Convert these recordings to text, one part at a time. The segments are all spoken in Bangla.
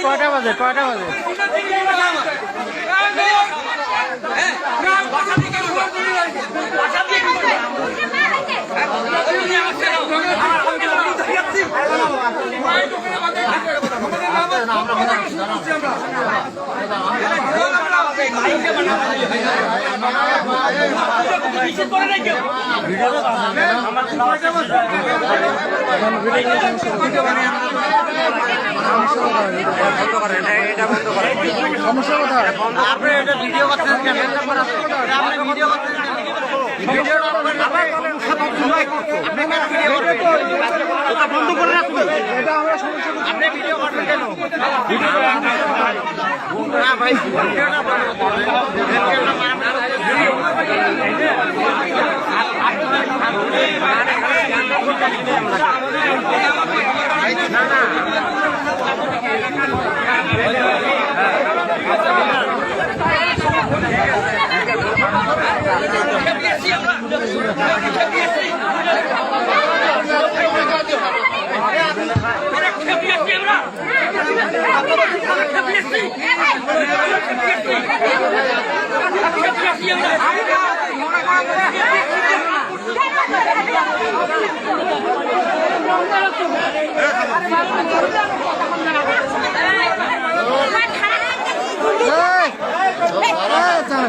কয়টা বাজে কয়টা বাজে? সমস্যা কোথায়? আপনি এটা ভিডিও করতেছেন কেন? আপনি ভিডিও করতেছেন বন্ধ করে রাখবেন। এটা আমরা সমস্যা, আপনি ভিডিও করবেন কেন? ভাই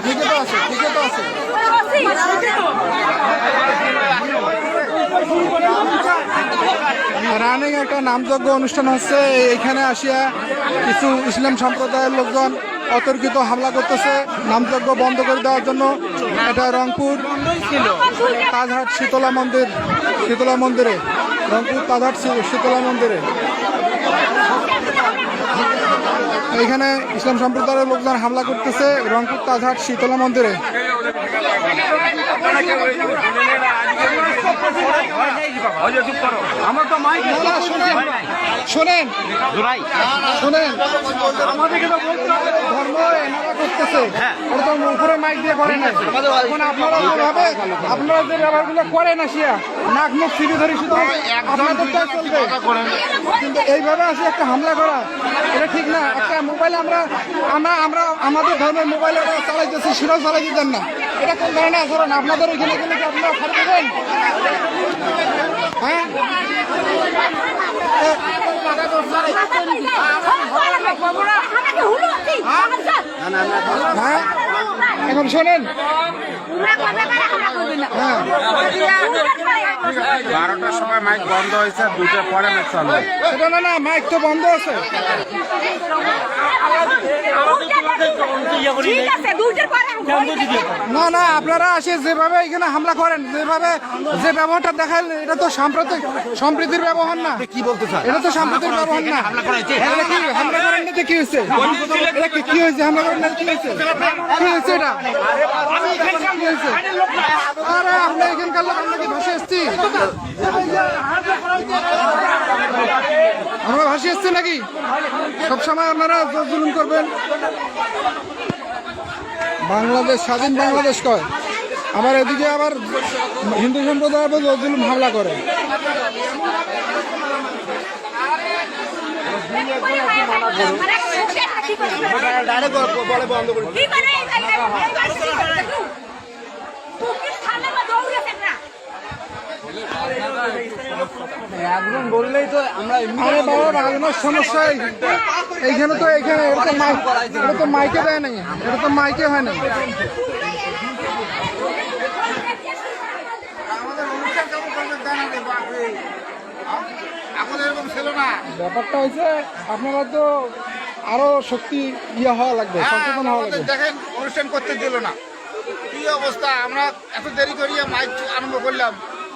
ঠিকই তো আছে, ঠিকই তো আছে। রানিং একটা নামযজ্ঞ অনুষ্ঠান হচ্ছে, এখানে আসিয়া কিছু ইসলাম সম্প্রদায়ের লোকজন অতর্কিত হামলা করতেছে নামযজ্ঞ বন্ধ করে দেওয়ার জন্য। এটা রংপুর তাজহাট শীতলা মন্দিরে, রংপুর তাজহাট শীতলা মন্দিরে এখানে ইসলাম সম্প্রদায়ের লোকজন হামলা করতেছে রংপুর তাজহাট শীতলা মন্দিরে। শোনেন ধর্ম এনারা করতেছে, ওরা তো উপরে মাইক দিয়ে করে না। এখন আপনারা যেভাবে আপনারা যে ব্যাপারগুলো করেন আসিয়া নাক মুখ ছিঁড়ে ধরে শুধু আপনাদেরটাই চলবে, কিন্তু এইভাবে আসে একটা হামলা করা এটা ঠিক না। একটা মোবাইলে আমরা আমাদের ধর্মের মোবাইলে চালাইতেছি, সেটাও চালাই দিতেন না। এটা কোন ধরনের আচরণ? আপনাদের ওইখানে গেলে কি আপনারা ছাড় দেবেন? হ্যাঁ হ্যাঁ এখন শোনেন, 12টার সময় মাইক বন্ধ হয়েছে, 2টার পরে মাইক চালু। সেটা না, মাইক তো বন্ধ আছে। না আপনারা আসে যেভাবে এখানে হামলা করেন, যেভাবে যে ব্যবহারটা দেখান, এটা তো সম্প্রীতির ব্যবহার না। কি বলতে চান? এটা তো সম্প্রীতির ব্যবহার না। হামলা করেন না কি হয়েছে? কি হয়েছে? হামলা করেন না কি হয়েছে? কি হয়েছে এটা? আরে আমরা এখানকার লোক, আমরা কি ভাসে এসছি? আমরা ভাসে এসছি নাকি? সবসময় আপনারা জুলুম করবেন। বাংলাদেশ স্বাধীন বাংলাদেশ কয়, আবার এদিকে আবার হিন্দু সম্প্রদায় জুলুম হামলা করে। একজন বললেই তো আমরা সমস্যা এইখানে তো, এইখানে এটা তো মাইকে দেয় নাই, এটা তো মাইকে হয় নাই। ব্যাপারটা হয়েছে আপনারা তো আরো শক্তি হওয়া লাগবে, সচেতন হওয়া লাগবে। দেখেন অনুষ্ঠান করতে দিল না, কি অবস্থা। আমরা এত দেরি করিয়া মাইক আরম্ভ করলাম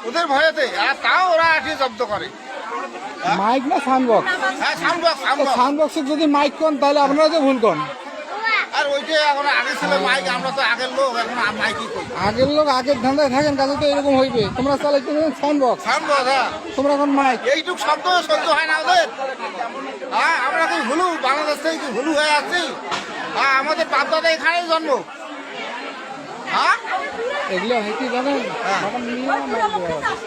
ওদের ভয়েতে, আর তাও ওরা আসে জব্দ করে। মাইক না সাউন্ড বক্স? হ্যাঁ সাউন্ড বক্স। সাউন্ড বক্সে যদি মাইক কোন তাহলে আপনারা তো ভুল কোন। আর ওইটা এখন আগে ছিল মাইক, আমরা তো আগের লোক, এখন মাইকই করি। আগের লোক আগের ধান্দায় থাকেন, কাজে তো এরকম হইবে। তোমরা চালাইতে সাউন্ড বক্স, হ্যাঁ তোমরা এখন মাইক। এইটুক শব্দ সহ্য হয় না ওদের। হ্যাঁ আমরা কি ভুলু, বাংলাদেশ থেকে কি ভুলু হয়ে আছি? হ্যাঁ আমাদের বাপদাদা এখানেই জন্ম। হ্যাঁ এগুলো কি জানেন,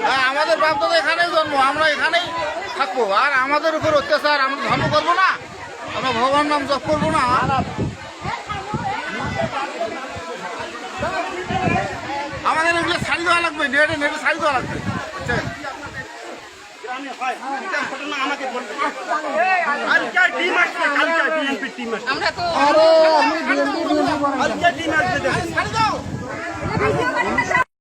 হ্যাঁ আমাদের বাপদাদা এখানেই জন্ম, আমরা এখানেই থাকবো। আর আমাদের উপর অত্যাচার আমরা ধর্ম করবো না? আমরা ভগবান নাম জপ করবো না? আমাদের এগুলো ছাড়ি দেওয়া লাগবে, নেটে নেটে ছাড়ি দেওয়া লাগবে। আমরা তো আরে আপনি বিএনপি করেন না। ছাড়ি দাও।